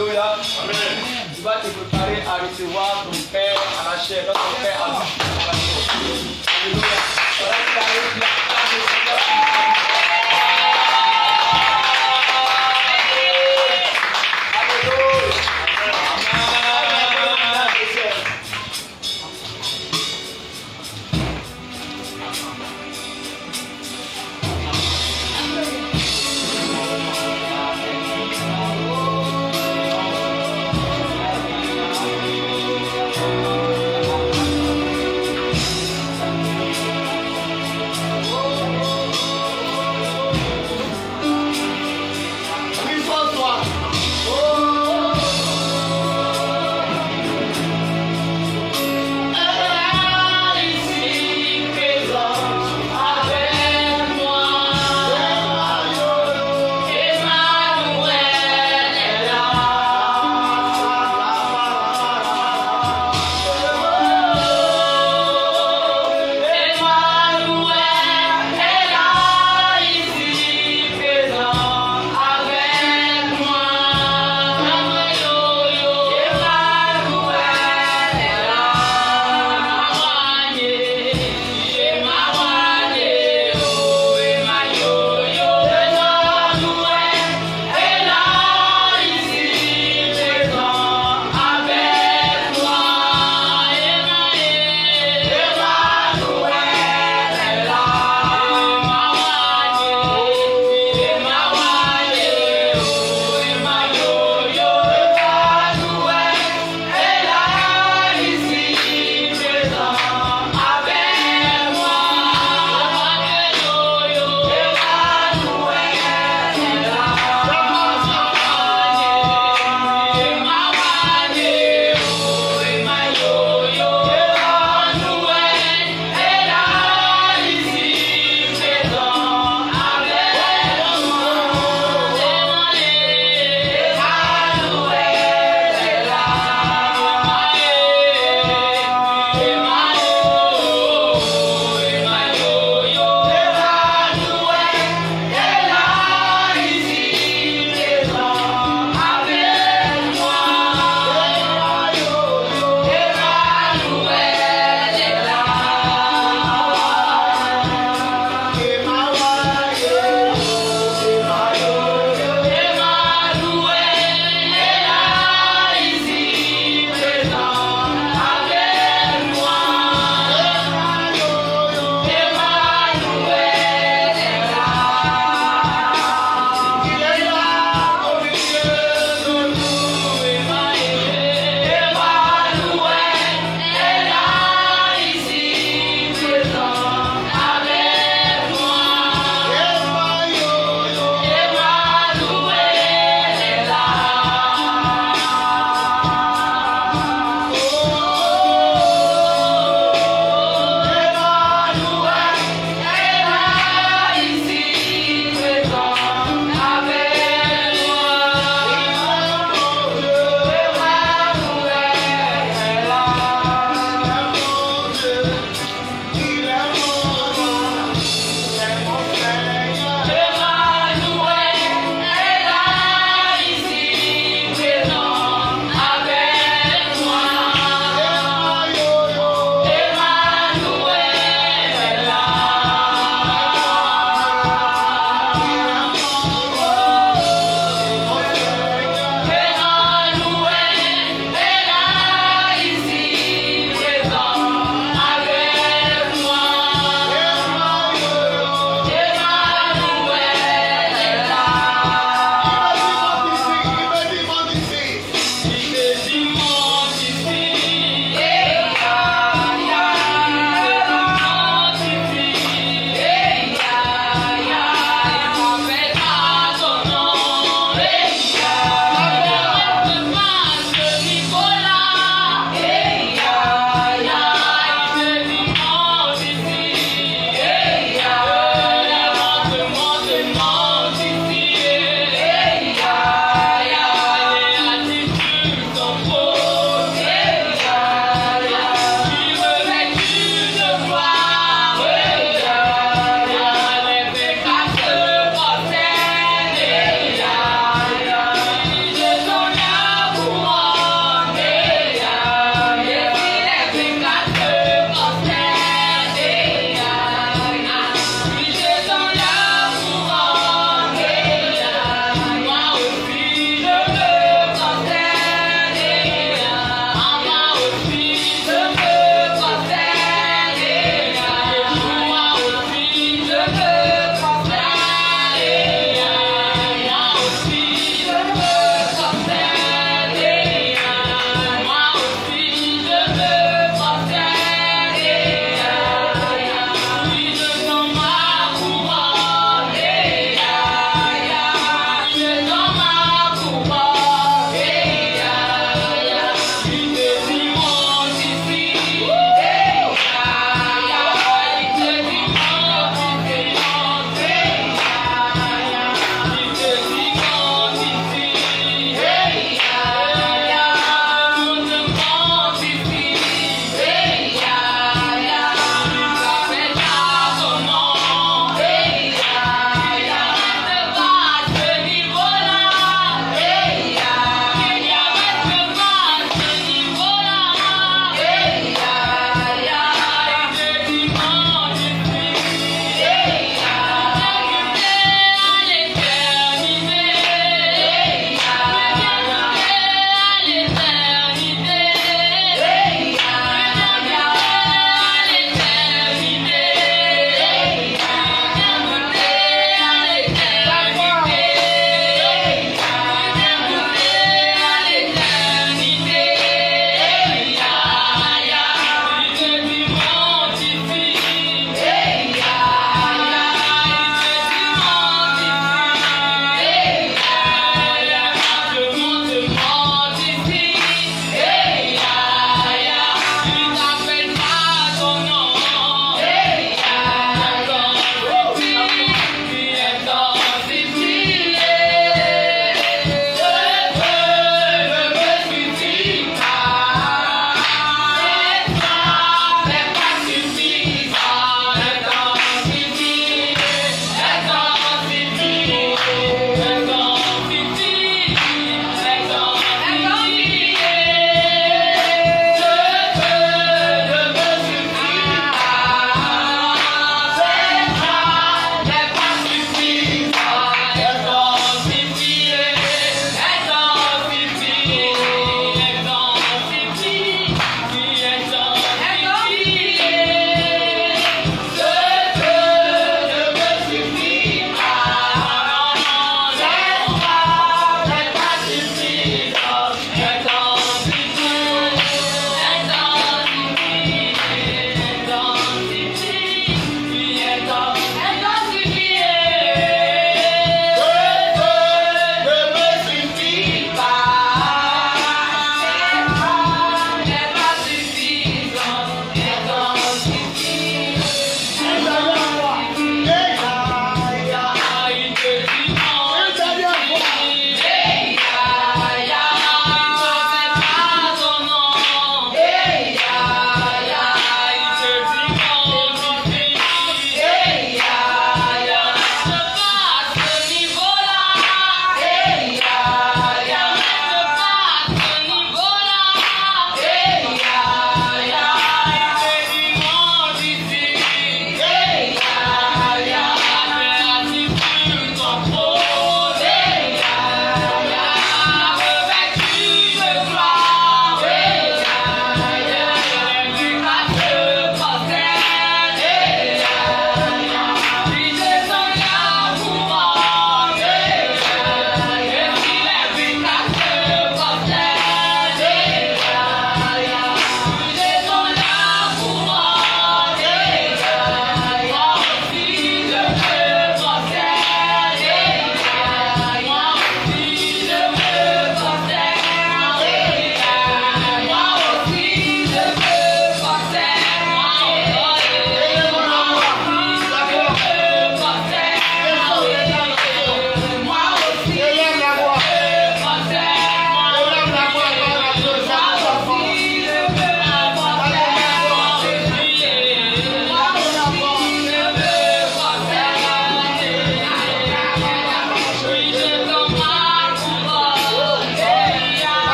Alléluia. Tu vas te préparer à recevoir ton Père à la chair, notre Père à lui. Alléluia. Oh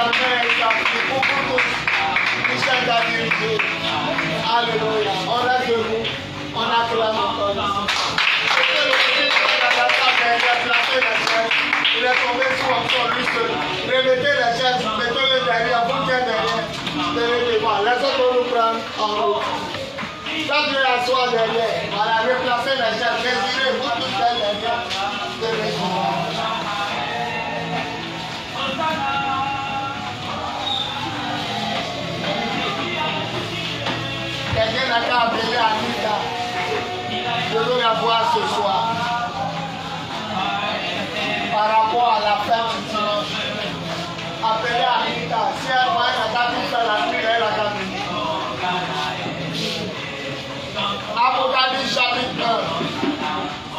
grand-mère, il s'applique pour tous. Michel t'a dirigé. Alléluia. On reste debout. On acclame encore ici. C'était le petit frère dans la table, il a placé les chaises. Il est tombé sur encore lui seul. Remettez les chaises, mettez-les derrière, vous qui êtes derrière. Tenez devant. Les autres vont nous prendre en route. Quand tu es assis derrière, voilà, replacez les chaises. Désirez, vous tous êtes derrière. Quelqu'un n'a qu'à appeler Anita. Je veux la voir ce soir. Par rapport à la fête du dimanche. Appelez Anita. Si elle voit qu'elle a tout fait la nuit, elle a qu'à venir. Apocalypse chapitre 1.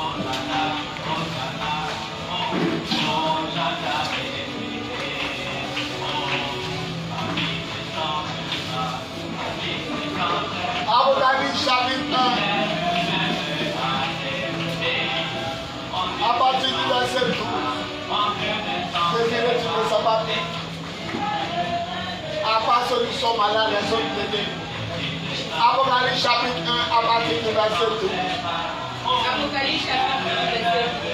Apocalypse chapitre 1. À partir du verset 12. Désolé, tu ne sais pas. À part ceux qui sont malades, les autres étaient. Apocalypse chapitre 1 à partir du verset 12. Apocalypse chapitre 1, verset 2.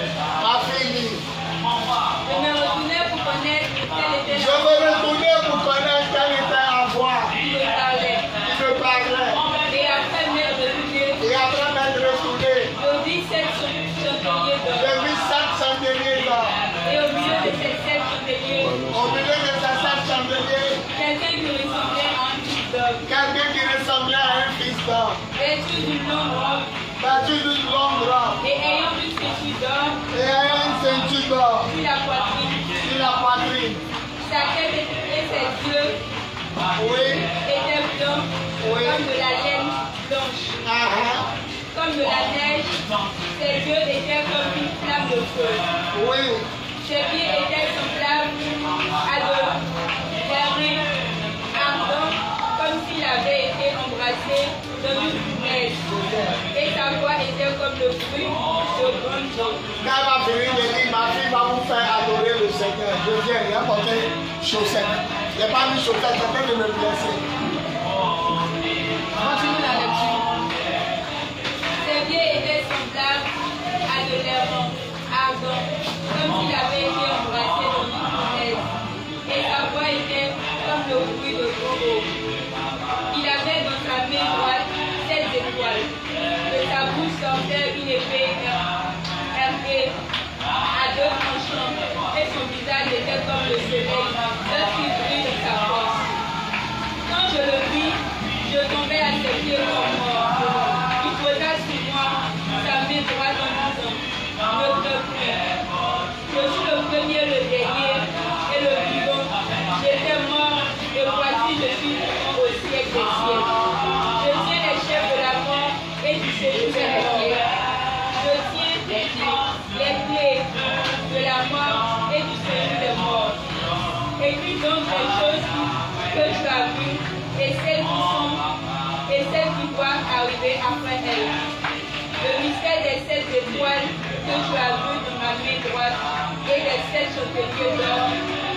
Ma fille lit. Je me retournais pour connaître quelle était Je me retournais pour connaître quelle était la voix qui me parlait. qui me parlait. Et après m'être retourné, Et après m'être retourné, je vis 7 chandeliers d'or. j'ai vu 7 chandeliers d'or. Et au milieu de ces 7 chandeliers, Au milieu de ces 7 chandeliers, quelqu'un qui ressemblait à un fils d'homme, quelqu'un qui ressemblait à un fils d'homme, vêtu d'une longue robe battu d'une longue robe et ayant une ceinture d'or et ayant une ceinture d'or sur la poitrine. sur la poitrine. Sa tête et ses yeux Oui, étaient blancs Oui. comme de la laine blanche, comme de la neige. Ses yeux étaient comme une flamme de feu. oui, Ses pieds étaient semblables à de verre ardent, comme s'il avait été embrassé dans une fournaise. Et sa voix était comme le bruit de grandes eaux. quand elle va finir de dire, ma fille va vous faire adorer le Seigneur. Je viens, il a porté chaussettes. Il n'a pas mis chaussettes, j'ai train de me blesser. Continue la lecture. Ses pieds étaient semblables à de l'airain ardent, comme s'il avait été embrassé dans une fournaise. Et sa voix était comme le bruit de grands eaux. Il avait dans sa main droite 7 étoiles. De sa bouche sortait une épée aimée à 2 tranchants. Et son visage était comme le soleil, lorsqu'il brille de sa force. Quand je le vis, je tombais à ses pieds comme mort. Il posa sur moi sa main droite en disant, ne pleure plus. Je suis le premier, le dernier et le vivant. J'étais mort et voici je suis vivant au siècle des siècles. Je tiens les chefs de la mort et du séjour des morts. Je tiens les clés de la mort et du séjour des morts. Écris donc les choses que tu as vues et celles qui sont et celles qui doivent arriver après elles. Le mystère des 7 étoiles que tu as vues dans ma main droite et les 7 chandeliers d'or.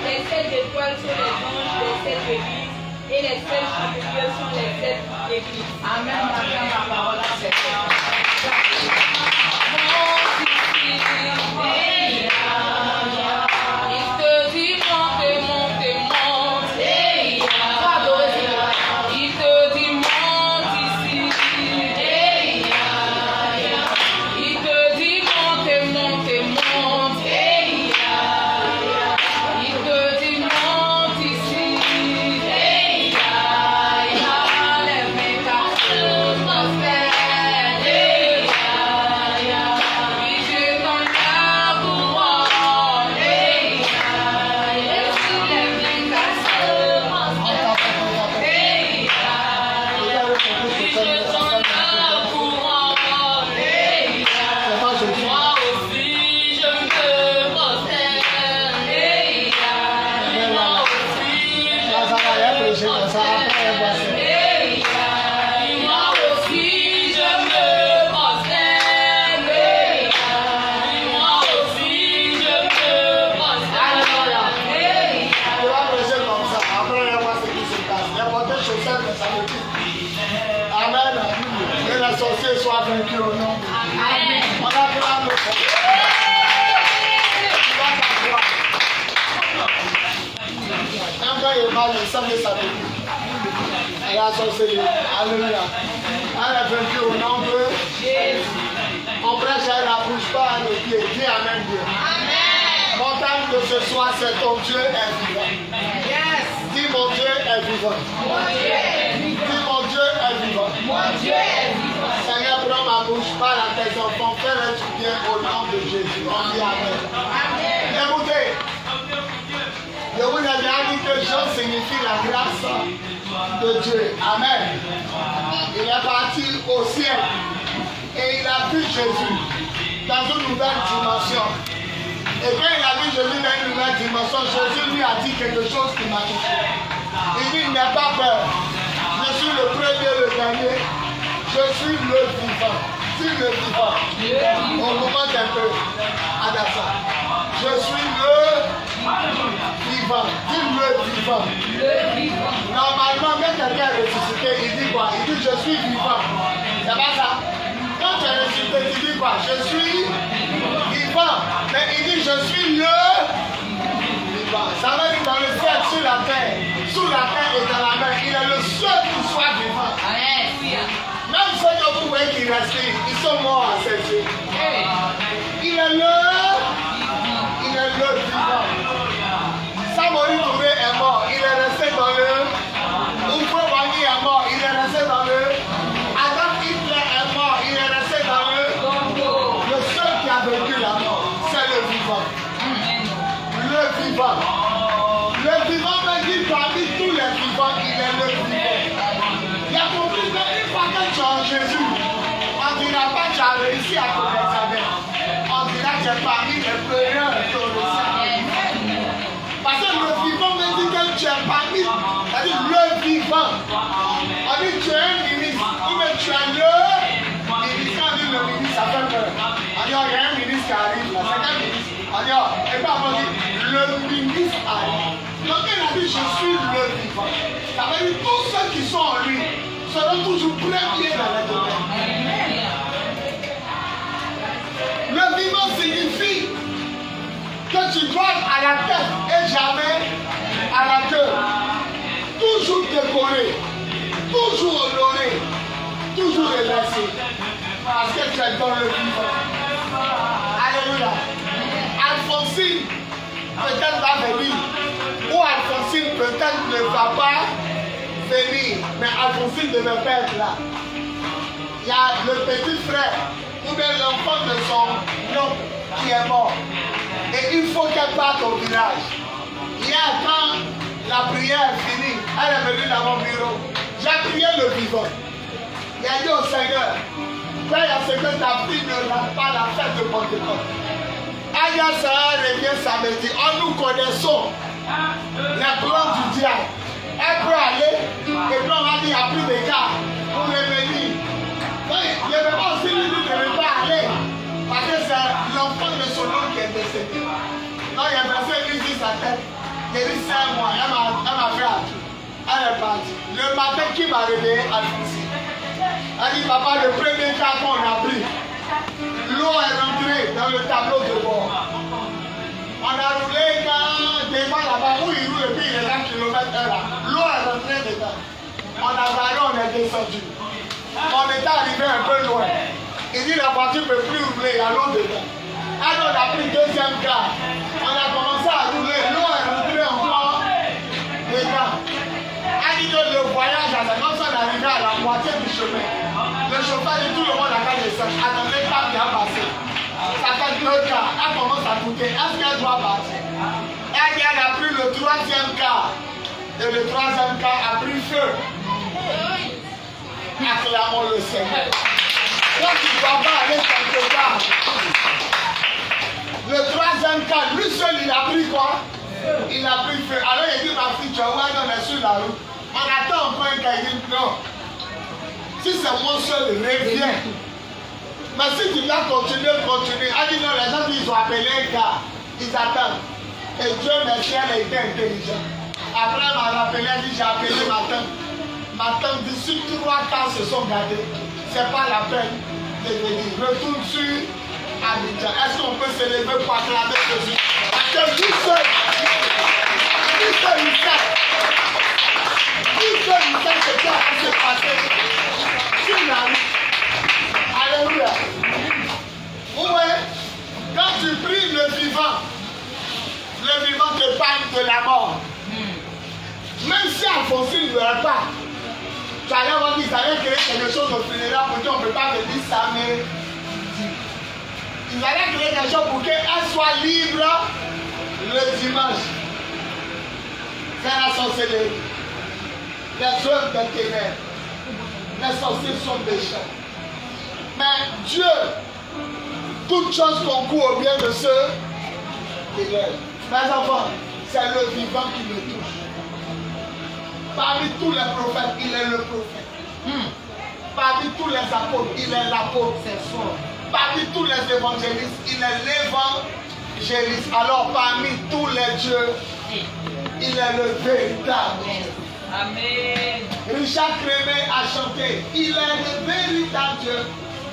Les 7 étoiles sont les anges des 7 églises et les 7 chandeliers sont les 7 églises. Amen. La parole à cette Amen. ça veut dire. Amen. Que les sorciers soient vaincus au nom. Amen. On acclame le Seigneur. Quand il est mal, il sent que ça veut dire. Elle a sorcelé. Alléluia. Elle est vaincue au nom de Jésus. On prêche, elle n'approuve pas le pied. Dis Amen, Dieu. Amen. Montagne de ce soir, c'est ton Dieu est vivant. Yes. Dis mon Dieu est vivant. Mon Dieu est vivant. Dis mon Dieu est vivant. Mon Dieu est vivant. Seigneur, prends ma bouche, parle à tes enfants, fais-le du bien au nom de Jésus. On dit Amen. Amen. Écoutez, je vous ai déjà dit que Jean signifie la grâce de Dieu. Amen. Il est parti au ciel et il a vu Jésus dans une nouvelle dimension. Et quand il a vu Jésus dans une nouvelle dimension, Jésus lui a dit quelque chose qui m'a touché. Il dit, n'aie pas peur. Je suis le premier, le dernier. Je suis le vivant. Je suis le vivant. On commente un peu. Adassa. Je suis le vivant. Dis le vivant. Normalement, quand quelqu'un est ressuscité, il dit quoi? Il dit je suis vivant. C'est pas ça? Quand tu es ressuscité, tu dis quoi? Je suis vivant. Mais il dit je suis le vivant. Ça veut dire dans le ciel, sur la terre. Sous la terre et dans la mer. Il est le seul qui soit vivant. Même ceux que vous voyez qui respirent, ils sont morts à ses yeux. Il est le vivant. Samori Touré est mort, il est resté dans le. Oufoué Wani est mort, il est resté dans le. Adam Hitler est mort, il est resté dans le. Le seul qui a vécu la mort, c'est le vivant. Le vivant. Le vivant veut dire parmi tous les vivants, il est le vivant. Il a compris qu'une fois que tu es en Jésus, on ne dira pas que tu as réussi à ton examen. On dira que tu es parmi les premiers de ton examen. Parce que le vivant veut dire que tu es parmi, c'est-à-dire le vivant. On dit tu es un ministre, ou bien tu es le ministre. Quand on dit le ministre, ça fait peur. On dit il y a un ministre qui arrive là, c'est un ministre. On dit, et puis on dit le ministre arrive. Donc il a dit je suis le vivant. Ça veut dire tous ceux qui sont en lui seront toujours premiers dans les domaines. Le vivant signifie que tu donnes à la tête et jamais à la queue. Toujours décoré, toujours honoré, toujours remercié. Parce que tu es dans le vivant. Alléluia. Alphonsine peut-être va venir. Ou Alphonsine peut-être ne va pas venir. Mais Alphonsine ne devait pas être là. Il y a le petit frère ou bien l'enfant de son oncle qui est mort. Et il faut qu'elle parte au village. Hier, quand la prière est finie, elle est venue dans mon bureau. J'ai prié le vivant. Il a dit au Seigneur, fais à ce que ta fille ne rate pas la fête de Pentecôte. Aya Sarah revient samedi. Nous connaissons les plans du diable. Elle peut aller, et puis on va dire, il n'y a plus de cas pour revenir. Donc, il ne veut pas aussi lui dire de ne pas aller. Parce que c'est l'enfant de son oncle qui est décédé. Donc il a versé ici sa tête. Il a dit 5 mois. Elle m'a fait à tout. Elle est partie. Le matin, qui m'a réveillé à Alphonsine. Elle dit, papa, le premier cas qu'on a pris, l'eau est rentrée dans le tableau de bord. On a roulé quand devant là-bas où il roule et puis il est 20 km/h. L'eau est rentrée dedans. On a barré, on est descendu. On est arrivé un peu loin. Il dit la voiture ne peut plus rouler, il y a l'eau dedans. Alors on a pris deuxième cas. On a commencé à rouler, l'eau est rentrée encore dedans. Elle dit que le voyage, quand on est arrivé à la moitié du chemin, le chauffeur dit tout le monde a qu'à descendre. Attendez, pas bien passé. Ça fait 2 cas. Elle commence à douter. Est-ce qu'elle doit partir? Elle a pris le 3e cas. Et le 3e cas a pris feu. Acclamons le Seigneur. Quand tu ne dois pas aller quelque part, le 3e cas, lui seul, il a pris quoi? Il a pris feu. Alors il dit, ma fille, tu es où? On est sur la route. On attend encore un cas. Il dit, non. Si c'est moi seul, reviens. Mais si tu dois continuer. Elle dit, non, les gens, ils ont appelé un gars. Ils attendent. Et Dieu merci, elle a été intelligente. Après, elle m'a rappelé, elle dit, j'ai appelé ma tante. Ma tante dit, si 3 cas se sont gardés, c'est pas la peine de venir. Retourne sur Abidjan. Est-ce qu'on peut se lever pour acclamer Jésus? Parce que lui seul, il sait ce qui a pu se passer. S'il arrive. Alléluia. Ouais, quand tu pries le vivant t'épargne de la mort. Même si Alphonsine ne l'aurait pas, tu allais voir qu'ils allaient créer quelque chose au funéraire pour dire on ne peut pas me dire ça, mais ils allaient créer quelque chose pour qu'elle soit libre le dimanche. Faire la sorcellerie. Les œuvres des ténèbres. Les sorciers sont méchants. Mais Dieu, toute chose concourt au bien de ceux qui l'aiment. Mes enfants, c'est le vivant qui me touche. Parmi tous les prophètes, il est le prophète. Parmi tous les apôtres, il est l'apôtre. Parmi tous les évangélistes, il est l'évangéliste. Alors parmi tous les dieux, il est le véritable. Amen. Richard Crémé a chanté, il est le véritable Dieu.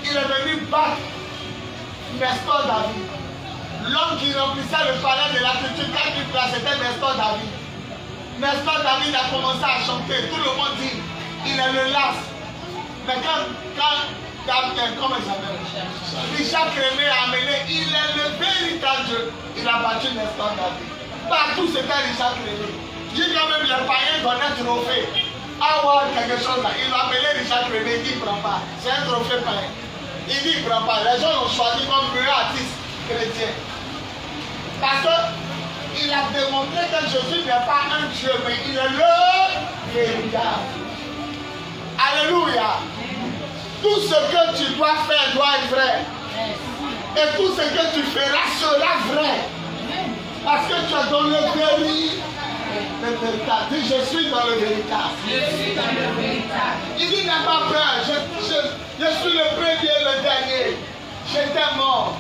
Il est venu battre Nestor David. L'homme qui remplissait le palais de la culture, quand il place, c'était Nestor David. Nestor David a commencé à chanter. Tout le monde dit, il est le las. Mais quand comment il s'appelle? Richard Crémé a amené, il est le véritable Dieu. Il a battu Nestor David. Partout c'était Richard Crémé. J'ai quand même les païens donnaient un trophée. Avoir quelque chose là. Il a appelé Richard Crémé, il dit il ne prend pas. C'est un trophée païen. Il dit il ne prend pas. Les gens l'ont choisi comme meilleur artiste chrétien. Parce qu'il a démontré que Jésus n'est pas un Dieu, mais il est le véritable. Alléluia. Tout ce que tu dois faire doit être vrai. Et tout ce que tu feras sera vrai. Parce que tu es dans le véritable. Dis, je suis dans le véritable. Je suis dans le véritable. Il dit, n'aie pas peur. Je suis le premier et le dernier. J'étais mort.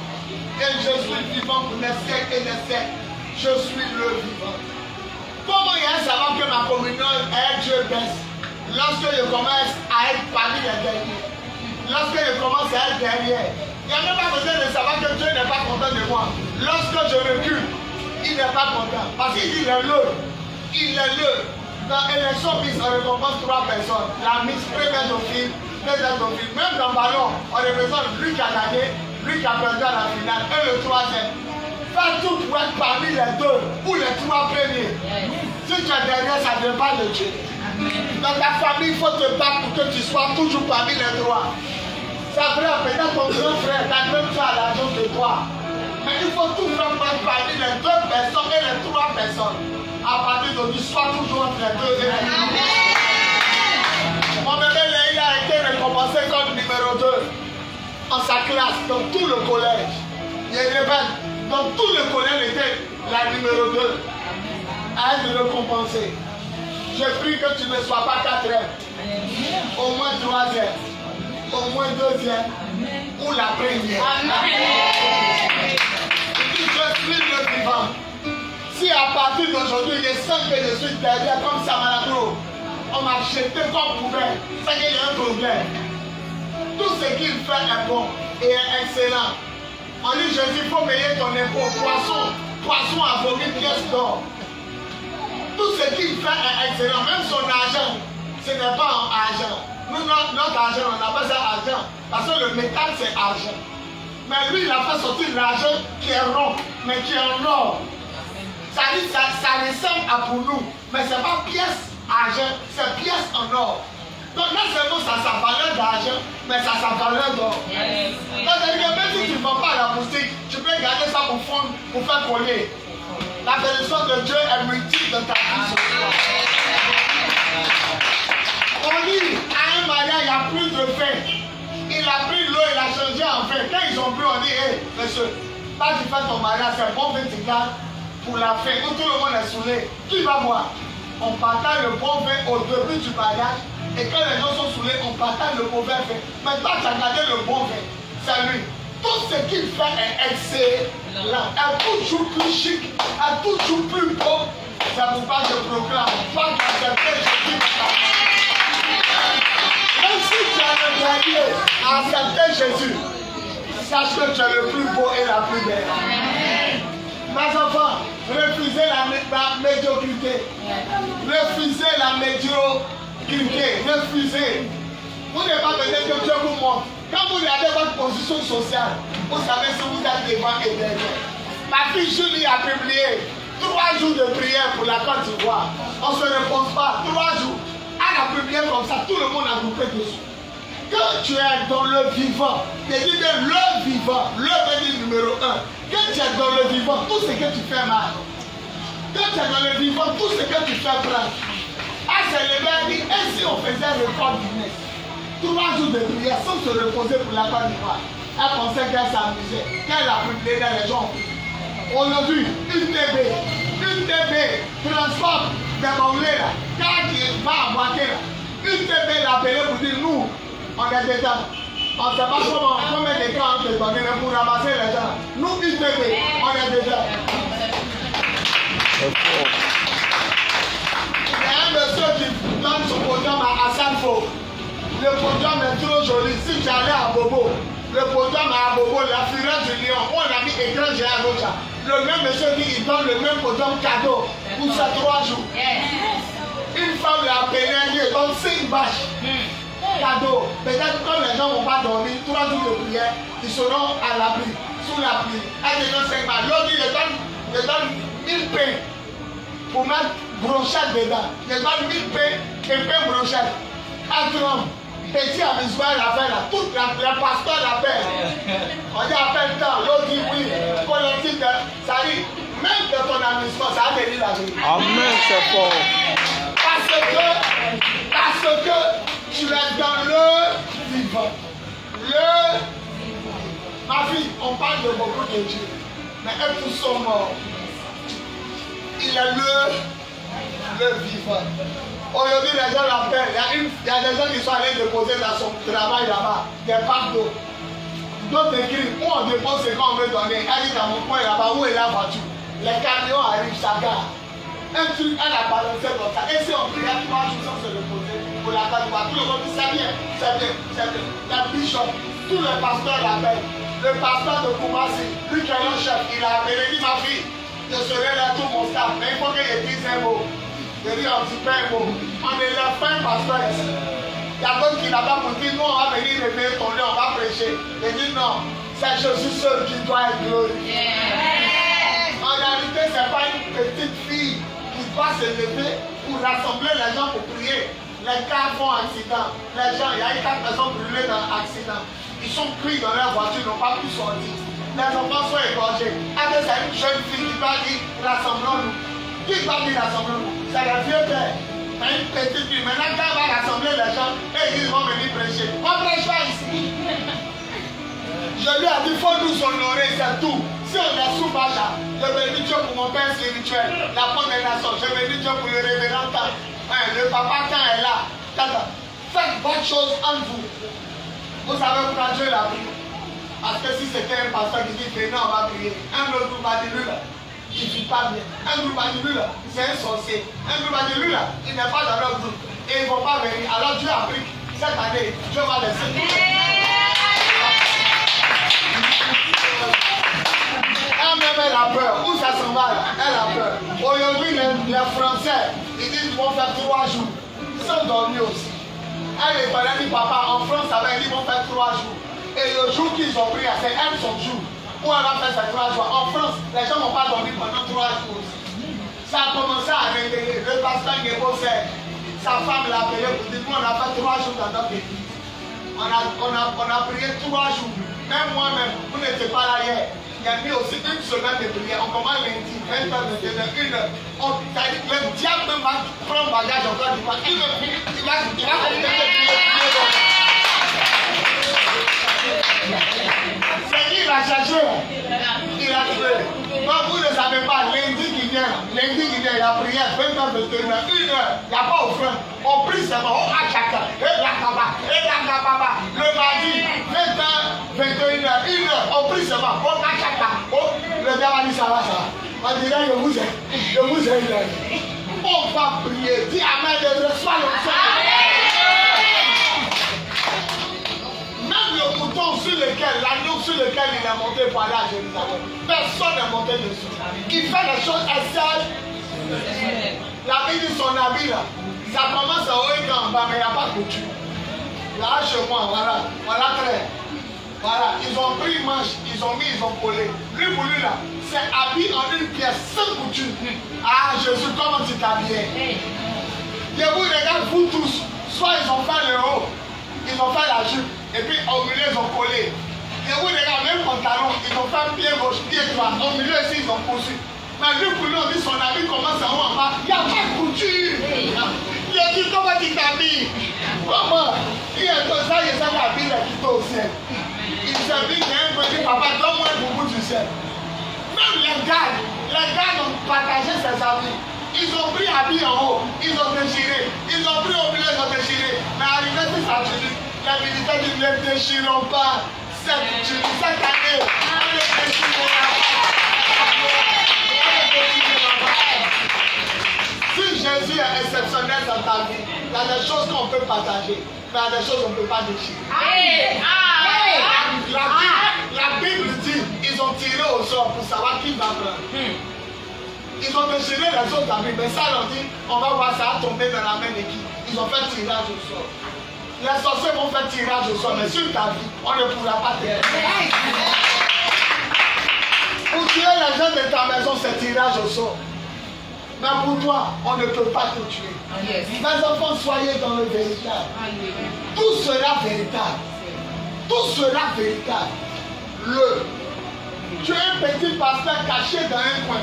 Et je suis vivant pour les siècles et les siècles. Je suis le vivant. Comment il y a un savoir que ma communion est Dieu baisse? Lorsque je commence à être parmi les derniers. Lorsque je commence à être derrière. Il n'y a même pas besoin de savoir que Dieu n'est pas content de moi. Lorsque je recule, il n'est pas content. Parce qu'il dit, il est le. Il est le. Dans l'élection Miss, on récompense 3 personnes. La Miss première dauphine, deuxième dauphine. Même dans le ballon, on représente lui qui a gagné, lui qui a perdu à la finale, et le troisième. Fais tout pour être parmi les 2 ou les 3 premiers. Si tu es derrière, ça ne vient pas de Dieu. Dans ta famille, il faut te battre pour que tu sois toujours parmi les 3. C'est vrai, peut-être ton grand frère, ta grande soeur a l'argent que toi. Mais il faut tout faire pour être parmi les 2 personnes et les 3 personnes. À partir d'aujourd'hui, sois toujours entre les 2 et les 3. Mon bébé Léa a été récompensé comme numéro 2 en sa classe, dans tout le collège. Il est rebelle. Dans tout le collège, elle était la numéro 2. À elle de récompenser. Je prie que tu ne sois pas 4e, au moins 3e, au moins 2e, ou la première. Je suis le vivant. Si à partir d'aujourd'hui, je sens que je suis derrière comme Samanagro, on m'a jeté comme poubelle, c'est qu'il y a un problème. Tout ce qu'il fait est bon et est excellent. On dit Jésus, il faut payer ton impôt. Poisson a vomi pièce d'or. Tout ce qu'il fait est excellent. Même son argent, ce n'est pas en argent. Nous, notre argent, on appelle ça argent. Parce que le métal, c'est argent. Mais lui, il a fait sortir de l'argent qui est rond, mais qui est en or. Ça dit, ça ressemble à pour nous. Mais ce n'est pas pièce argent, c'est pièce en or. Donc non seulement ça a sa valeur d'argent, mais ça a sa valeur d'or. Donc c'est-à-dire que même si tu ne vends pas à la boutique, tu peux garder ça pour fondre, pour faire coller. La bénédiction de Dieu est multiple dans ta vie. On dit, à un mariage, il n'y a plus de vin. Il a pris l'eau, il a changé en vin. Quand ils ont bu, on dit, hé, monsieur, quand tu fais ton mariage, c'est bon vin, tu gardes pour la fin. Où tout le monde est saoulé. Qui va boire? On partage le bon vin au début du mariage. Et quand les gens sont saoulés, on partage le mauvais vin. Mais toi, tu as gardé le bon vin. C'est lui. Tout ce qu'il fait est excellent. Est toujours plus chic, est toujours plus beau. C'est pourquoi je proclame. Pas qu'accepter Jésus. accepter Jésus, sache que tu es le plus beau et la plus belle. Mes enfants, refusez la médiocrité. Refusez la médiocrité. Refusez. Vous n'avez pas besoin que Dieu vous montre. Quand vous regardez votre position sociale, vous savez si vous êtes devant et derrière. Ma fille Julie a publié 3 jours de prière pour la Côte d'Ivoire. On ne se repose pas. 3 jours. Elle a publié comme ça. Tout le monde a groupé dessus. Que tu es dans le vivant, je dis bien le vivant, le veut dire numéro 1. Que tu es dans le vivant, tout ce que tu fais mal. Que tu es dans le vivant, tout ce que tu fais prendre. Elle s'est levée et dit, et si on faisait le record Guinness, 3 jours de prière sans se reposer pour la Côte d'Ivoire. Elle pensait qu'elle s'amusait, qu'elle a publié dans les gens. Aujourd'hui, une TB transforme des Mangolais là, quand il va à Boaké là, une TB l'a appelé pour dire nous. On est dedans. On ne sait pas combien de temps on peut donner pour ramasser les gens. Nous, ITV, on est dedans. Il y a un monsieur qui donne son podium à Sanfo. Le podium est trop joli. Si tu allais à Bobo, le podium à Bobo, la fureur du lion, on a mis écran géant l'autre. Le même monsieur qui donne le même podium cadeau pour ces 3 jours. Une femme l'a appelé, elle donne 5 bâches. Cadeau. Peut-être comme les gens ne vont pas dormir, 3 jours de prière, ils seront à l'abri, sous la pluie. Elle te donne 5 balles. L'autre, il donne 1000 pains pour mettre brochette dedans. Il donne 1000 pains et pain brochette. Elle tremble. Petit amusement, elle appelle là. Tout le pasteur l'appelle. On dit appelle temps. L'autre dit oui. Collectif, ça dit, même de ton amusement, ça a béni la vie. Amen, c'est fort. Parce que tu es dans le vivant. Ma fille, on parle de beaucoup de Dieu, mais eux tous sont morts. Il est le vivant. Aujourd'hui, les gens l'appellent. Il y a des gens qui sont allés déposer dans son travail là-bas, des packs d'eau. D'autres écrivent, où on dépose ce qu'on veut donner. Elle dit dans mon coin là-bas, où est la voiture? Les camions arrivent, ça gare. Un truc, elle a balancé comme ça. Et si on prie, 3 jours sans se reposer pour la Côte d'Ivoire, tout le monde dit c'est bien, c'est bien, c'est bien. La bishop, tous les pasteurs l'appellent. Le pasteur de Koumassi, lui qui est le chef, il a appelé, il dit ma fille, je serai là tout mon staff, mais il faut qu'il dise un mot. Je dis un petit peu un mot. On est là, fin pasteur ici. Il y a d'autres qui là-bas pour dire, nous on va venir réveiller ton lit, on va prêcher. Il dit non, c'est Jésus seul qui doit être glorifié. En réalité, ce n'est pas une petite fille qui doit se lever pour rassembler les gens pour prier. Les cars font accident. Les gens, il y a eu 4 personnes brûlées dans l'accident. Ils sont pris dans leur voiture, ils n'ont pas pu sortir. Les enfants sont égorgés. Après, c'est une jeune fille qui doit dire rassemblons-nous. Qui doit dire rassemblons-nous? C'est le vieux père. C'est une petite fille. Maintenant, quand on va rassembler les gens, et ils vont venir prêcher. On prêche pas ici. Je lui ai dit, il faut nous honorer, c'est tout. Si on est sous Bacha, je bénis Dieu pour mon père spirituel, la femme des nations, je bénis Dieu pour le révérend temps. Le papa quand est là. Faites bonne chose en vous. Vous savez pourquoi Dieu l'a pris? Parce que si c'était un pasteur qui dit venez, on va prier. Un autre groupe a dit lui là, il ne vit pas bien. Un groupe a dit lui là, c'est un sorcier. Un groupe a dit lui là, il n'est pas dans leur groupe. Et ils ne vont pas venir. Alors Dieu a pris cette année, Dieu va laisser. Elle-même, elle a peur. Où ça s'en va là? Elle a peur. Aujourd'hui, les Français, ils disent qu'ils vont faire 3 jours. Ils sont dormis aussi. Elle est parlée, dit papa, en France, ça va dire qu'ils vont faire 3 jours. Et le jour qu'ils ont pris, c'est elle son jour. Où elle va faire ces 3 jours. En France, les gens n'ont pas dormi pendant 3 jours aussi. Ça a commencé à réveiller. Le pasteur Nebo Serge, sa femme l'a appelé pour dire, nous on a fait 3 jours dans notre église. On a prié 3 jours. Même moi-même, vous n'étiez pas là hier. Il y a eu aussi 1 semaine de prière. On commence lundi, 20h, 21h, 1h. Le diable même va prendre bagage encore du pain. Il va commencer à prier. C'est qui il a cherché? Il a trouvé. Non, vous ne savez pas, lundi qui vient, la prière, 20h, 21h, 1h. Il n'y a pas offrande. On prie seulement, on a chacun. Et la baba. Le mardi, 20h, 21h, 1h. On prie seulement, on a chacun. Le gars va dire ça va. On dirait je vous aime. On va prier. Dis Amen, de reçoit le sang. Même le lequel il est monté pour aller à Jérusalem. Personne n'est monté dessus. Il fait les choses seul. La vie de son habit là, ça commence à haut et en bas, mais il n'y a pas de couture. Là, chez moi, voilà, voilà très. Voilà, ils ont pris une manche, ils ont mis, ils ont collé. Lui pour lui là, c'est habillé en une pièce sans couture. Ah, Jésus, comment tu t'habillais? Je vous regarde, vous tous, soit ils ont fait le haut, ils ont fait la jupe, et puis au milieu ils ont collé. Je vous regarde, même pantalon, ils ont fait pied gauche, pied droit, au milieu ici ils ont poursuivi. Mais lui pour lui, on dit son habit commence en haut en bas, il n'y a pas de couture. Il a dit comment tu t'habilles? Comment? Il est comme ça, il s'est habillé qui au ciel. Il s'est dit, il y a un petit papa, donne-moi un boubou du ciel. Même les gars ont partagé ses habits. Ils ont pris habits en haut, ils ont déchiré. Ils ont pris au milieu, ils ont déchiré. Mais arrivé sur sa tenue, les militaires disent, ne déchirons pas cette année. On ne déchirera pas. Si Jésus est exceptionnel dans ta vie, il y a des choses qu'on peut partager, mais il y a des choses qu'on ne peut pas déchirer. La Bible dit, ils ont tiré au sort pour savoir qui va prendre. Ils ont déchiré les autres habits, mais ça leur dit, on va voir ça tomber dans la main de qui. Ils ont fait tirage au sort. Les sorciers vont faire tirage au sort, mais sur ta vie, on ne pourra pas t'aider. Pour tuer les gens de ta maison, c'est tirage au sort. Mais pour toi, on ne peut pas te tuer. Mes enfants, soyez dans le véritable. Tout sera véritable. Tout sera véritable. Tu es un petit pasteur caché dans un coin.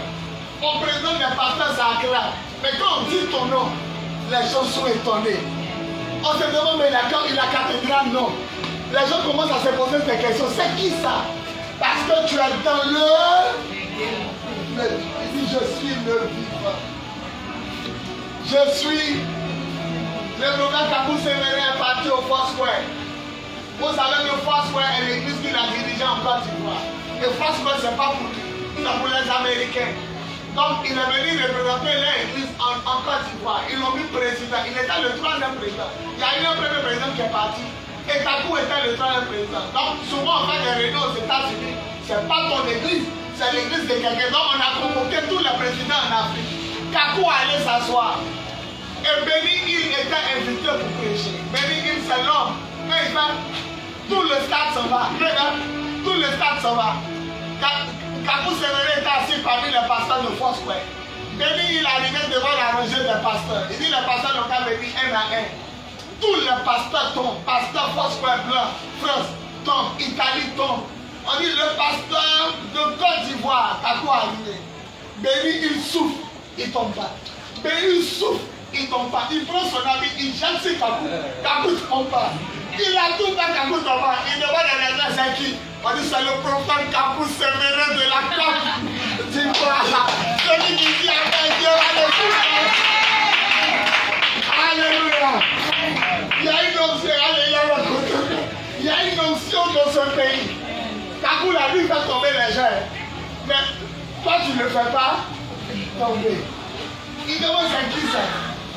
On présente les pasteurs à Accra. Mais quand on dit ton nom, les gens sont étonnés. On se demande, mais la cathédrale, non. Les gens commencent à se poser des questions. C'est qui ça? Parce que tu es dans le... Il dit, je suis le vivant. Je suis... Le prophète Kabou Sémérin est parti au Foursquare. Vous savez que Foursquare est l'église qu'il a dirigée en Côte d'Ivoire. Et Foursquare, ce n'est pas pour lui, c'est pour les Américains. Donc, il est venu représenter l'église en Côte d'Ivoire. Ils l'ont mis président. Il était le 3e président. Il y a eu un premier président qui est parti. Et Kabou était le 3e président. Donc, souvent, on fait des réunions aux États-Unis. Ce n'est pas ton église, c'est l'église de quelqu'un. Donc, on a convoqué tous les présidents en Afrique. Kabou allait s'asseoir. Et Béni Hill était invité pour prêcher. Béni Hill, c'est l'homme. Mais il va, tout le stade s'en va. Regarde, tout le stade s'en va. Kabou Sémérin était assis parmi les pasteurs de Foursquare. Béni Hill arrivait devant la rangée des pasteurs. Il dit les pasteurs n'ont qu'à venir un à un. Tous les pasteurs tombent. Pasteur Foursquare blanc, France tombe, Italie tombe. On dit le pasteur de Côte d'Ivoire, Kabou arrivé. Béni Hill souffle, il ne tombe pas. Béni Hill souffle. Il ne tombe pas. Il prend son habit, il jette sur Kabou. Kabou ne tombe pas. Il a tout fait, Kabou ne tombe pas. Il demande à les gens, c'est qui? On dit c'est le prophète Kabou Sémérin de la Côte d'Ivoire. Celui qui dit avec Dieu, alléluia. Il y a une onction, alléluia. Il y a une onction dans ce pays. Kabou l'a vu faire tomber les gens. Mais toi, tu ne le fais pas tomber. Il demande c'est qui ça?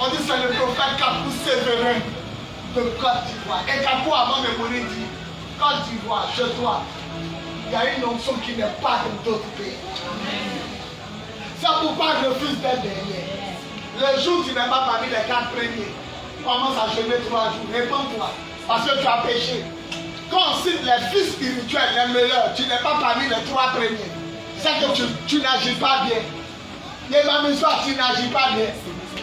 On dit c'est le prophète Kabou Sémérin de Côte d'Ivoire. Et Kabou avant de mourir dit, Côte d'Ivoire, chez toi, il y a une onction qui n'est pas dans d'autres pays. C'est pourquoi je refuse d'être derrière. Le jour où tu n'es pas parmi les 4 premiers, commence à jeûner 3 jours. Réponds-toi, parce que tu as péché. Quand on cite les fils spirituels, les meilleurs, tu n'es pas parmi les 3 premiers. C'est que tu n'agis pas bien. Les mamans, tu n'agis pas bien.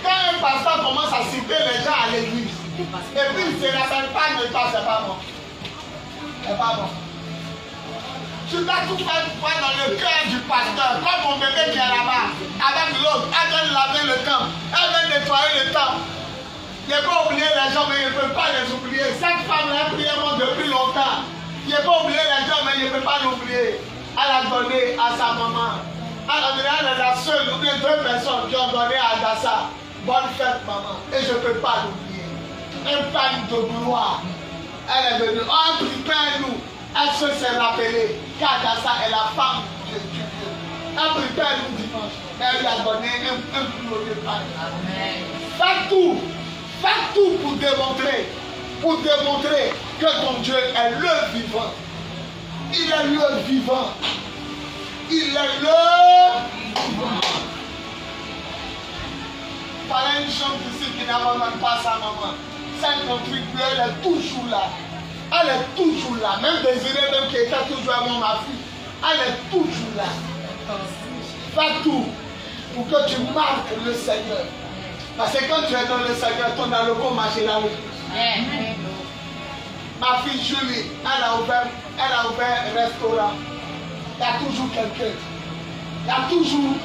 Quand un pasteur commence à citer les gens à l'église, et puis il ne se rappelle pas de toi, c'est pas bon. C'est pas bon. Tu dois tout faire dans le cœur du pasteur, comme mon bébé qui est là-bas, avec l'autre, elle vient laver le temple, elle vient nettoyer le temple. Il ne peut pas oublier les gens, mais il ne peut pas les oublier. Cette femme-là a prié depuis longtemps. Il ne peut pas oublier les gens, mais il ne peut pas l'oublier. Elle a donné à sa maman. Elle est la seule ou bien 2 personnes qui ont donné à Adassa. Bonne fête, maman. Et je ne peux pas l'oublier. Une femme de gloire. Elle est venue. Oh, prépare-nous. Elle se s'est rappelée qu'Adassa est la femme de Dieu. Elle prépare-nous dimanche. Elle lui a donné un glorieux pain. Fais tout. Fais tout pour démontrer que ton Dieu est le vivant. Il est le vivant. Il est le vivant. Voilà une chambre ici qui n'abandonne pas sa maman. Cette contribuée, elle est toujours là. Elle est toujours là. Même Désirée, même qui était toujours à ma fille, elle est toujours là. Fais tout pour que tu marques le Seigneur. Parce que quand tu es dans le Seigneur, ton aloko marche là. Ma fille Julie, elle a ouvert un restaurant. Il y a toujours quelqu'un. Il y a toujours.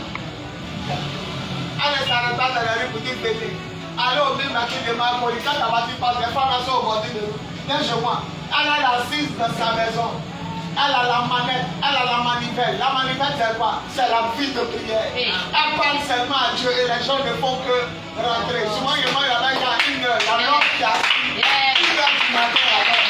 Elle s'arrête pas dans la rue pour dire bébé. Allez au même matin de ma police, quand la voiture passe, les femmes sont au bord de nous. D'un jour, elle est assise dans sa maison. Elle a la manette, elle a la manivelle. La manivelle, c'est quoi? C'est la vie de prière. Elle parle seulement à Dieu et les gens ne font que rentrer. Souvent, il y a une heure, la lampe qui a 1 heure du matin avant.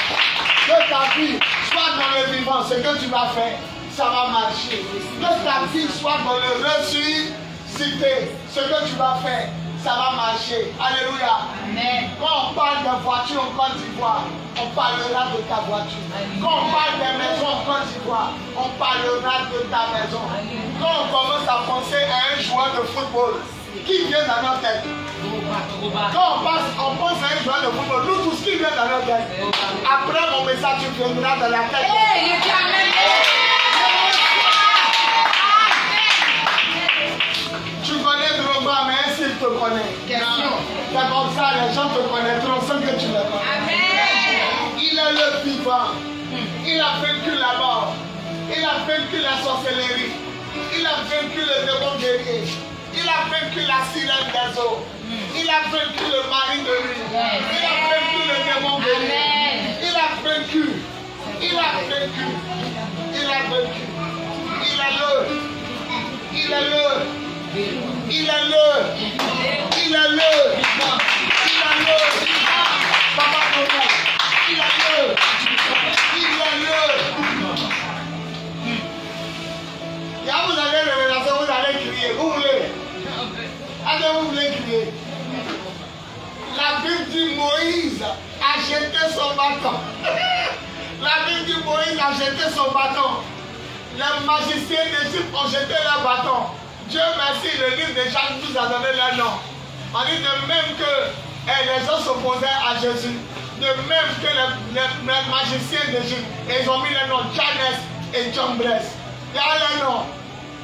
Que ta vie soit dans le vivant, ce que tu vas faire, ça va marcher. Que ta vie soit dans le ressuscité, ce que tu vas faire, ça va marcher. Alléluia. Amen. Quand on parle de voiture en Côte d'Ivoire, on parlera de ta voiture. Quand on parle des maisons en Côte d'Ivoire, on parlera de ta maison. Quand on commence à penser à un joueur de football, qui vient dans notre tête? Quand on pense à un joueur de football, nous tous qui vient dans notre tête? Après mon message, tu viendras dans la tête. Tu connais Drogba, mais est-ce qu'il te connaît? Question. C'est comme ça, les gens te connaîtront sans que tu le connaisses. Il est le vivant. Il a vaincu la mort. Il a vaincu la sorcellerie. Il a vaincu le démon guerrier. Il a vaincu la sirène des eaux. Il a vaincu le mari de lui. Il a vaincu le démon guerrier. Il a vaincu. Il a vaincu. Il a vaincu. Il est le. Il est le. Il est le. Il est le. Il est le. Papa Noël. Il est le. Il est le. Là, vous avez le relation, vous allez crier. Vous voulez? Allez, vous voulez crier? La Bible dit Moïse a jeté son bâton. La Bible dit Moïse a jeté son bâton. Les magiciens d'Égypte ont jeté leur bâton. Dieu merci, le livre de Jacques nous a donné leur nom. On dit de même que les gens s'opposaient à Jésus, de même que les magiciens d'Égypte, ils ont mis le nom Jannes et Jambres. Il y a le nom.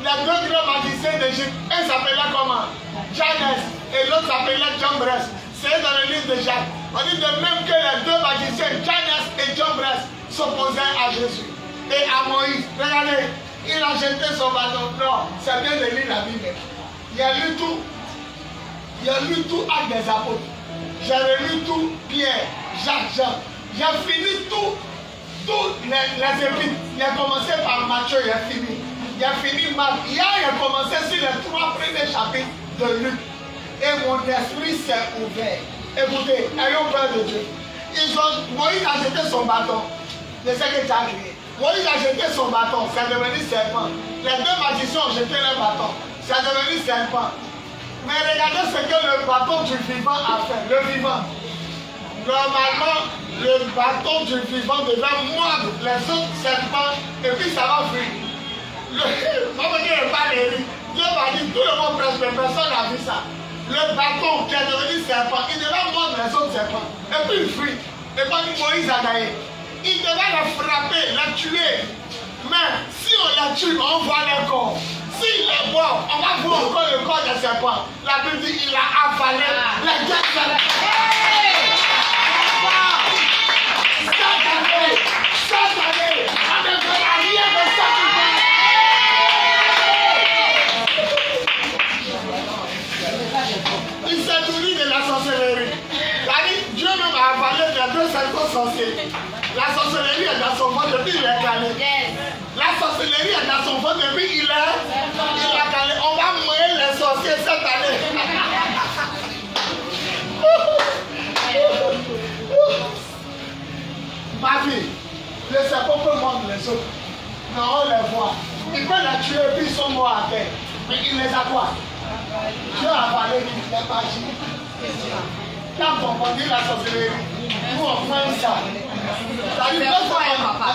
Les deux grands magiciens d'Égypte, un s'appelait comment? Jannes et l'autre s'appelait Jambres. C'est dans le livre de Jacques. On dit de même que les deux magiciens, Jannes et Jambres, s'opposaient à Jésus et à Moïse. Regardez. Il a jeté son bâton. Non, c'est bien de lire la Bible. Il a lu tout. Il a lu tout Actes des Apôtres. J'ai relu tout Pierre, Jacques, Jean. J'ai fini tout les épîtres. Il a commencé par Matthieu, il a fini. Il a fini Marc. Hier, il a commencé sur les 3 premiers chapitres de Luc. Et mon esprit s'est ouvert. Écoutez, ayons peur de Dieu. Moïse a jeté son bâton. Je sais que tu as crié. Moïse a jeté son bâton, c'est devenu serpent. Les deux magiciens ont jeté leur bâton, c'est devenu serpent. Mais regardez ce que le bâton du vivant a fait. Le vivant. Normalement, le bâton du vivant devait mordre les autres serpents et puis ça va fuir. Dieu va dire, tout le monde presque, personne n'a vu ça. Le bâton qui est devenu serpent, il devait mordre les autres serpents et puis il fuit. Et quand Moïse a gagné, il devait la frapper, la tuer. Mais si on la tue, on voit le corps. S'il est mort, on va voir encore le corps de serpent. La Bible dit qu'il a avalé la gueule de la Cette année, on ne fera rien de ça. Il s'est nourri de la sorcellerie. Dieu même a avalé les 2 serpents sorciers. La sorcellerie est dans son ventre depuis il est calé. La sorcellerie est dans son ventre depuis il est calé. On va mourir les sorciers cette année. Ma fille, le serpent peut mordre les autres. Mais on les voit. Il peut les tuer et puis ils sont morts à terre. Mais il les a quoi? Dieu a avalé les magies. Quand on dit la sorcellerie, nous on prend ça. Ça dit, papa.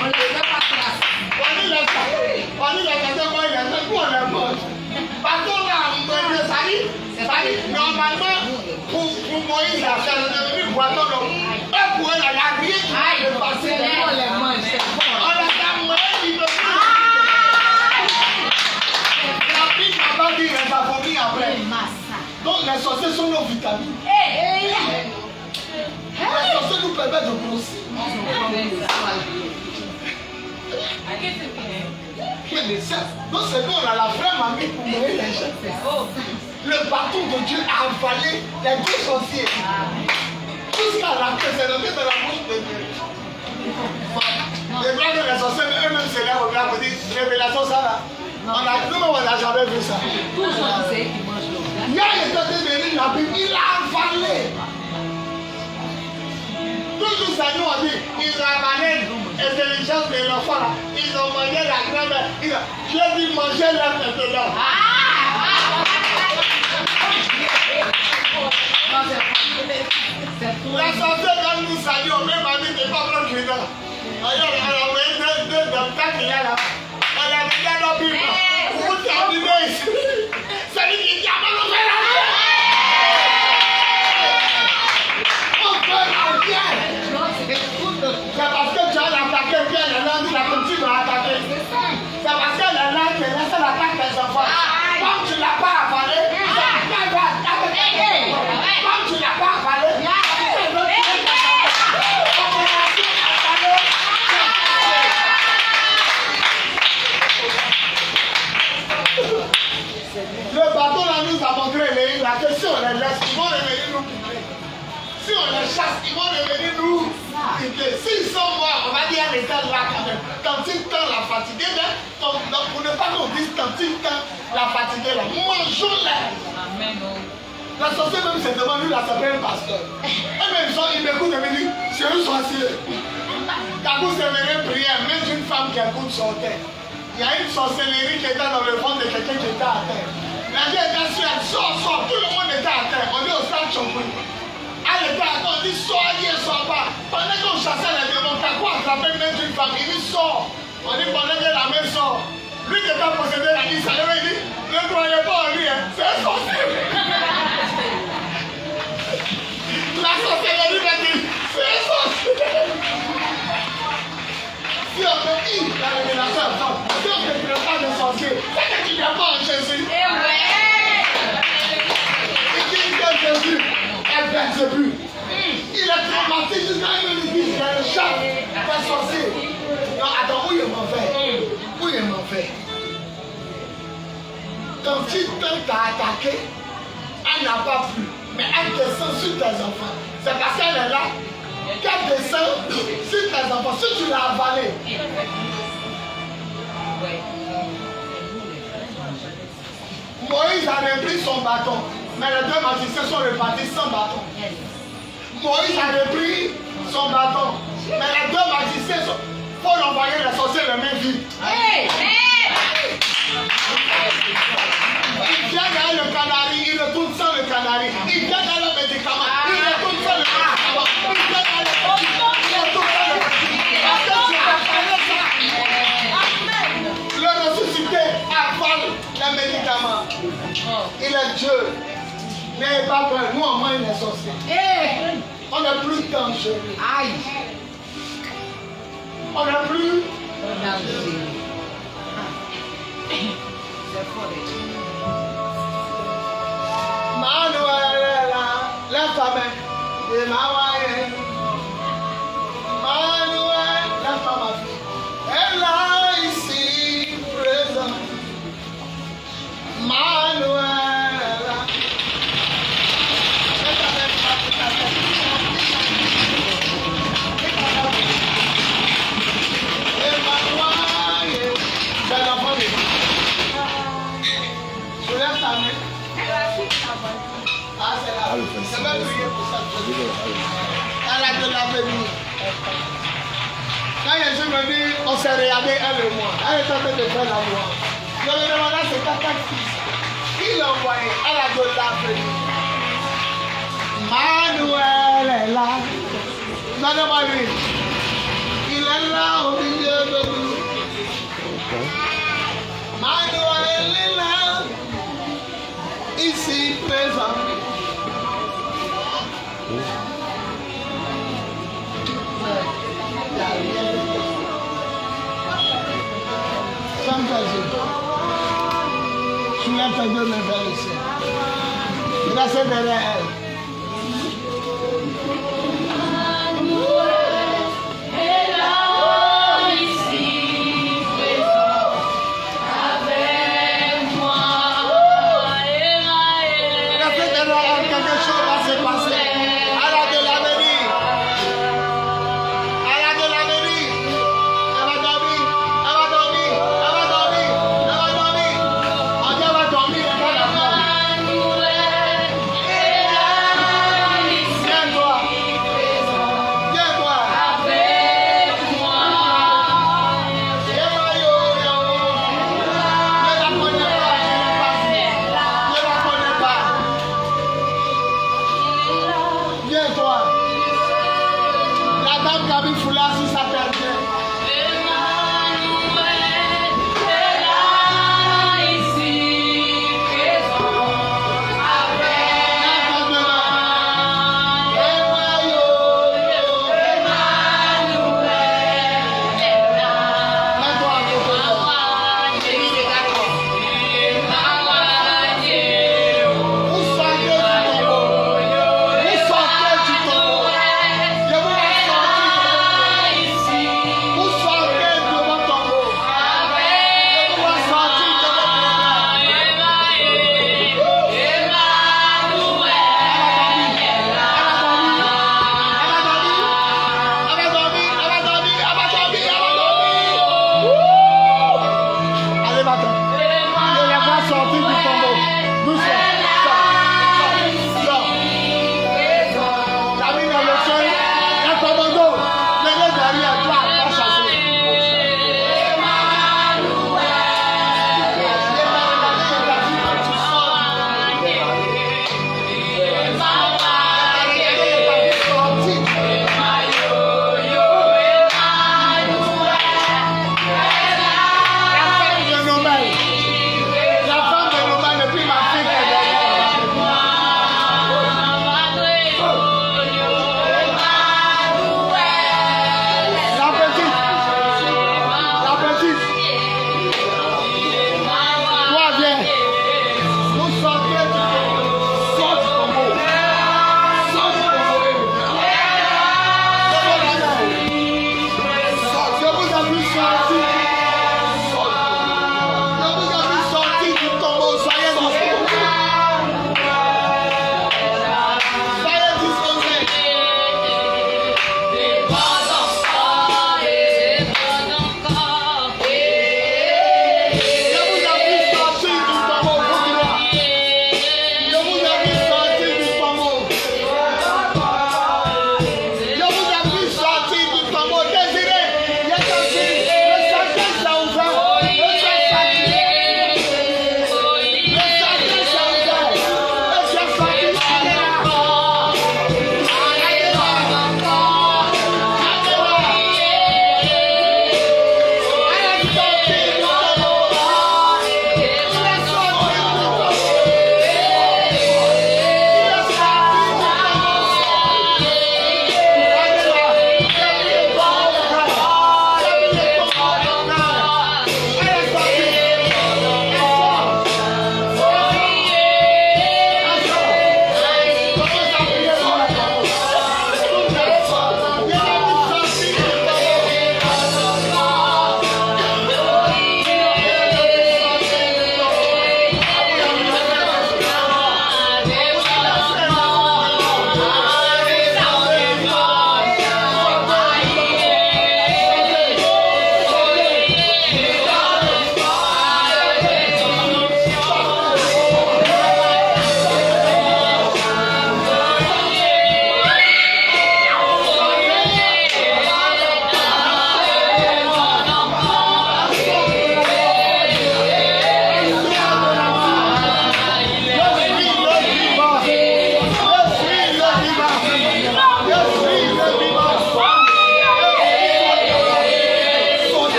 On ne fait pas classe. On dit la personne moi il est pour on est mort. Parce qu'on a ça dit normalement pour Moïse la faire devenu boisson donc eux pour elle a rien qui est passé On les mange, c'est bon. on a qu'à Moïse il veut plus la Bible n'a pas dit les abomis après donc les sorciers sont nos vitamines les sorciers nous permettent de grossir. Donc c'est nous, on a la vraie mamie pour mourir les gens. Le bâton de Dieu a avalé les deux sorciers. Tout ce qu'il a raté, c'est le mettre dans la bouche de Dieu. Les frères de les sorciers, eux-mêmes, c'est là, on a dit, révélation, ça là. Nous-mêmes, on n'a jamais vu ça. Il y a les deux de lire la Bible, il a avalé. Tous nos amis ont dit, ils ont avalé l'intelligence de l'enfant là. Ils ont mangé la grand-mère. Je dis manger l'âme dedans. La santé quand nous saluons, même à nous, n'est pas prendre le dedans. Alors, elle a envoyé deux d'enfants qu'il y a là. Elle a mis dans la Bible. Vous terminez ici. Celui qui dit à mon frère, c'est parce que tu as attaqué Pierre, la langue, il a continué à attaquer. C'est parce que la langue, elle laisse l'attaque des enfants. Comme tu ne l'as pas avalé, comme tu ne l'as pas avalé, le bateau là nous a montré la question, on les laisse, ils vont revenir nous couper. Si on les chasse, ils vont revenir nous quitter. S'ils sont morts, on va dire les gars là quand même. Quand ils tendent la fatiguée, pour ne pas qu'on dise quand ils tendent la fatiguée là, mangeons-les. La sorcière même se demande, lui là, c'est pas un pasteur. Et même ils m'écoutent et me disent, c'est un sorcier. Quand vous serez prière, même une femme qui écoute son terre. Il y a une sorcellerie qui était dans le ventre de quelqu'un qui était à terre. La vie était sur elle, sort, tout le monde était à terre. On dit au stade Chongui. Elle était à terre, on dit sort, elle sort pas. Pendant qu'on chassait les démons, t'as quoi attraper même une femme, il dit sort. On dit pendant que la main sort. Lui qui était possédé, il s'est levé, il dit, ne croyez pas en lui, hein. C'est un sorcier. La sorcellerie m'a dit, c'est un sorcier. Si on te dit la révélation, si on ne te prépare de sorcier, c'est que tu n'es pas en Jésus. Il dit que Jésus est Belzébuth. Il est traumatisé jusqu'à une église, il y a le chat des sorciers. Non, attends, où il est mauvais? Où il est mauvais? Quand il tente à attaquer, elle n'a pas plu. Mais elle descend sur tes enfants. C'est parce qu'elle est là. Qu'elle descend sur tes enfants. Si tu l'as avalé. Moïse avait pris son bâton. Mais les deux magiciens sont repartis sans bâton. Moïse avait pris son bâton. Mais les deux magiciens sont... Il faut l'envoyer les sorciers les mains vides. Il vient dans le canari, il retourne sans le canari. Il vient dans le médicament, il retourne sans le médicament. Il vient dans le médicament, il retourne sans le médicament. Parce que tu as fait ça. Le ressuscité avale les médicaments. Il est Dieu. N'ayez pas peur, nous on mange les sorciers. On est plus dangereux. Aïe. On est plus dangereux. Manuel, la femme de Mawaye. Manuel, la femme, elle est ici présente. Manuel. C'est même prier pour ça. Elle a de l'avenir. Quand Jésus me dit, on s'est regardé elle et moi. Elle est en train de faire l'amour. Je me demandais, c'est ta fils. Qui l'a envoyé? Elle a de l'avenir. Manuel est là. Donnez-moi lui. est là au milieu de nous. Manuel est là, ici présent. Soulève tes deux mains vers le ciel. Restez derrière elle. Emmanuel est là.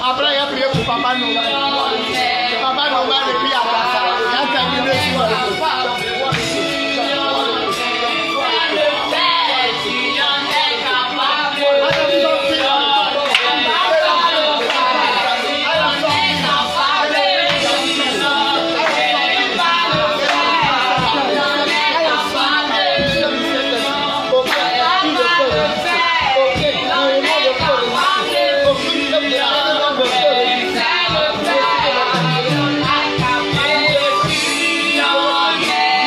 Après, il a prié pour Papa Noël. Papa Noël et puis à Gaza. Il a terminé sur le Yeah.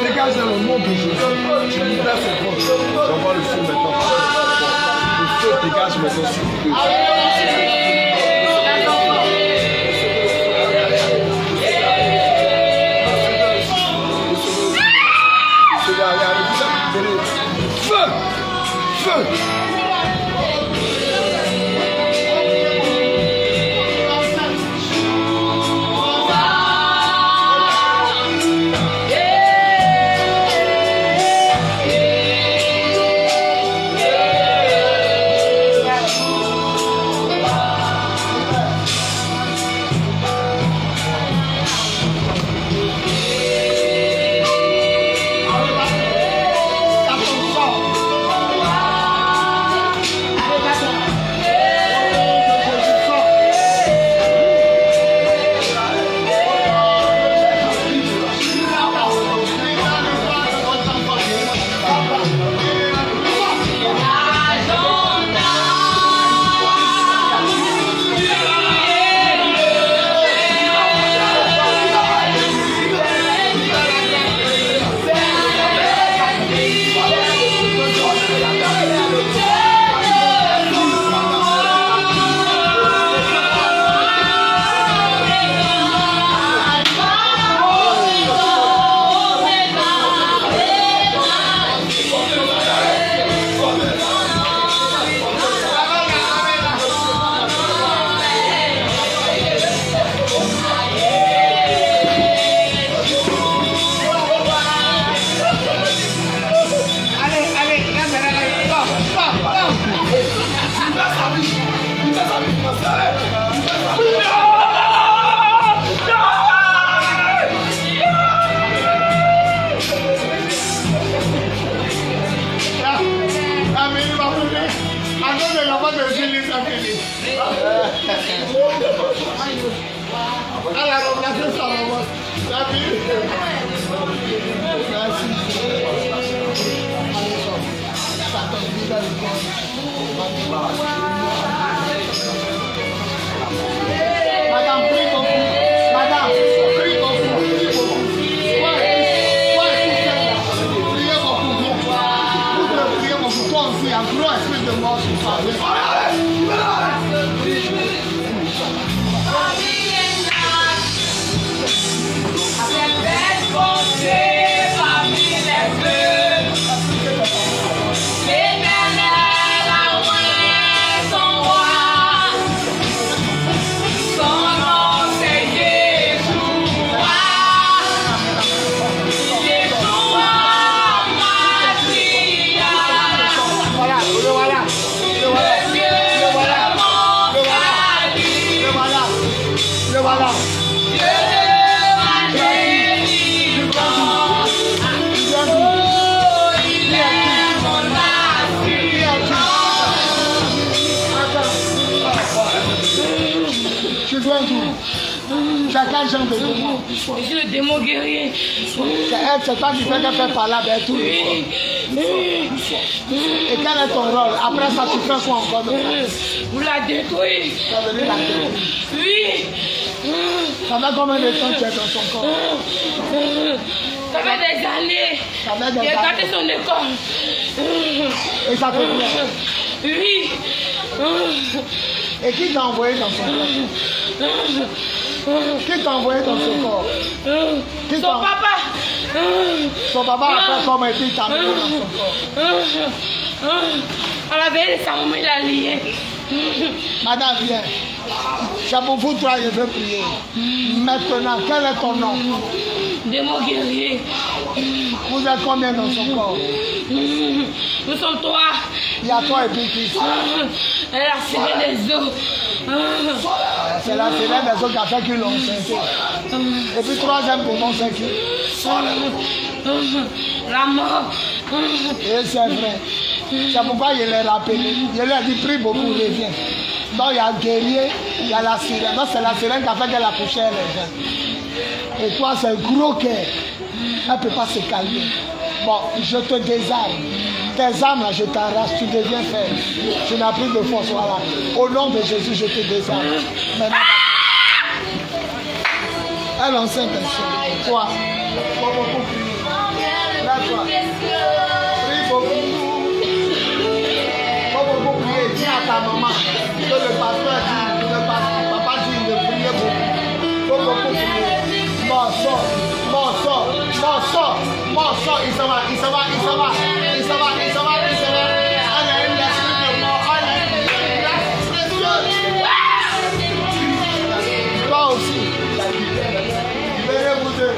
Dégage le nom de Jésus. J'envoie le feu maintenant. Le feu dégage maintenant sur eux. Feu! Feu! Madame, prie pour vous. Madame, prie pour vous. Priez pour vous. Vous devez prier pour vous. Toi aussi, un gros esprit de mort sur toi. Chacun genre de démon. Je suis le démon guerrier. C'est toi qui fais qu'elle fait parler avec tout. Et quel est ton rôle? Après ça, tu fais quoi encore? Vous la détruisez. Tu as venu la détruire. Oui. Ça fait combien de temps tu es dans son corps? Ça fait des années. J'ai gâté son école. Et ça te plaît? Oui. Et qui t'a envoyé dans son corps? Qui t'a envoyé dans son corps? Qui Son papa. Son papa a fait comme et puis t'a mis dans son corps. À la veille de sa maman, il a lié. Madame, viens. C'est pour vous trois, je veux prier. Maintenant, quel est ton nom? Démon guerrier. Vous êtes combien dans son corps? Nous sommes trois. Il y a toi et puis qui? Elle a serré des os. C'est la sirène des autres qui a fait qu'ils l'ont enceinte. Et puis troisième pour moi, c'est qui? La mort. Et c'est vrai. C'est pourquoi je l'ai rappelé. Je lui ai dit, prie beaucoup, reviens. Donc il y a le guerrier, il y a la sirène. Donc c'est la sirène qui a fait qu'elle a couché les gens. Et toi, c'est un gros cœur. Elle ne peut pas se calmer. Bon, je te désarme. Tes armes, là, je t'arrache, tu deviens faible. Tu n'as plus de force, voilà. Au nom de Jésus, je te désarme. Maintenant, elle enceinte un chien. Toi, faut beaucoup prier. Là, toi, prie beaucoup. Faut beaucoup prier. Dis à ta maman que le pasteur dit, le papa dit de prier beaucoup. Faut beaucoup prier. Morceau, morceau, morceau, morceau. Il s'en va, il s'en va, il s'en va, il s'en va, il s'en va, il s'en va. Elle a une esprit de mort, elle a une esprit précieuse. Toi aussi. Venez-vous deux.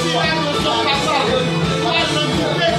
miracles sont capables. Toi, l'entité